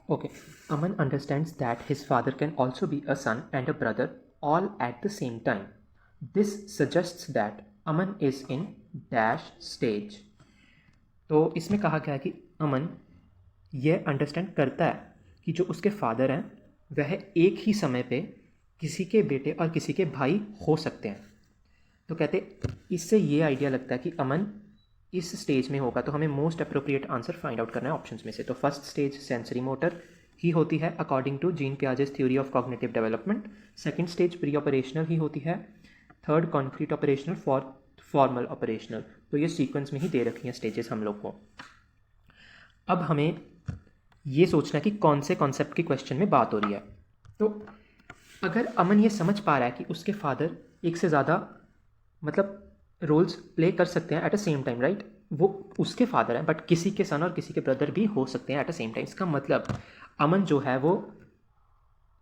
Okay. Aman understands that his father can also be a son and a brother all at the same time. This suggests that Aman is in dash stage. तो इसमें कहा गया है कि अमन ये understand करता है कि जो उसके फादर हैं वह एक ही समय पे किसी के बेटे और किसी के भाई हो सकते हैं। तो कहते इससे ये आइडिया लगता है कि अमन इस स्टेज में होगा। तो हमें most appropriate answer find out करना है ऑप्शंस में से। तो फर्स्ट स्टेज सेंसरी मोटर ही होती है according to Jean Piaget's theory of cognitive development. Second stage pre operational ही होती है। Third concrete operational, formal operational. तो ये सीक्वेंस में ही दे रखी हैं स्टेजेस हम लोग को। अब हमें ये सोचना है कि कौन से कॉन्सेप्ट की क्वेश्चन में बात हो रही है। तो अगर अमन ये समझ पा रहा है कि उसके फादर एक से ज़्यादा मतलब रोल्स प्ले कर सकते हैं at a same time, right, वो उसके फादर हैं बट किसी के सन और किसी के ब्रदर भी हो सकते हैं एट अ सेम टाइम। इसका मतलब अमन जो है वो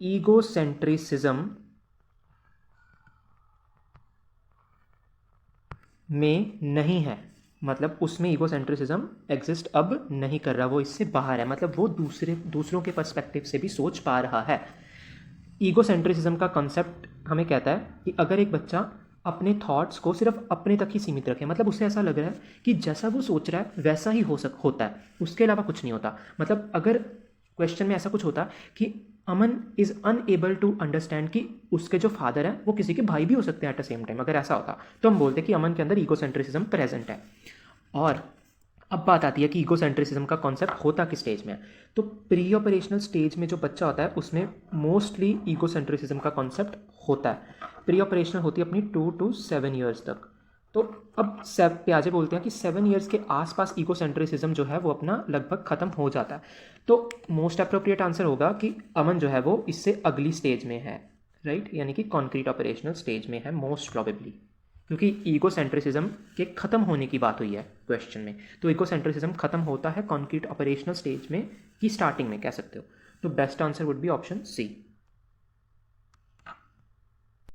ईगोसेंट्रिसिज्म में नहीं है, मतलब उसमें ईगोसेंट्रिसिज्म एग्जिस्ट अब नहीं कर रहा, वो इससे बाहर है। मतलब वो दूसरों के पर्सपेक्टिव से भी सोच पा रहा है। ईगोसेंट्रिसिज्म का कॉन्सेप्ट हमें कहता है कि अगर एक बच्चा अपने थॉट्स को सिर्फ अपने तक ही सीमित रखे, मतलब उसे ऐसा लग रहा है कि जैसा वो सोच रहा है वैसा ही होता है, उसके अलावा कुछ नहीं होता। मतलब अगर क्वेश्चन में ऐसा कुछ होता कि अमन इज़ अनएबल टू अंडरस्टैंड कि उसके जो फादर हैं वो किसी के भाई भी हो सकते हैं एट द सेम टाइम, अगर ऐसा होता तो हम बोलते कि अमन के अंदर ईगोसेंट्रिसिज्म प्रेजेंट है। और अब बात आती है कि ईगोसेंट्रिसिज्म का कॉन्सेप्ट होता किस स्टेज में है। तो प्री ऑपरेशनल स्टेज में जो बच्चा होता है उसमें मोस्टली ईगोसेंट्रिसिज्म का कॉन्सेप्ट होता है। प्री ऑपरेशनल होती है अपनी 2 to 7 ईयर्स तक। तो अब प्याजे बोलते हैं कि 7 ईयर्स के आसपास ईगोसेंट्रिसिज्म जो है वो अपना लगभग ख़त्म हो जाता है। तो मोस्ट अप्रोप्रिएट आंसर होगा कि अमन जो है वो इससे अगली स्टेज में है, राइट, यानी कि कॉन्क्रीट ऑपरेशनल स्टेज में है मोस्ट प्रॉबेबली, क्योंकि ईगोसेंट्रिसिज्म के ख़त्म होने की बात हुई है क्वेश्चन में। तो ईगोसेंट्रिसिज्म ख़त्म होता है कॉन्क्रीट ऑपरेशनल स्टेज में की स्टार्टिंग में कह सकते हो। तो best answer would be option C.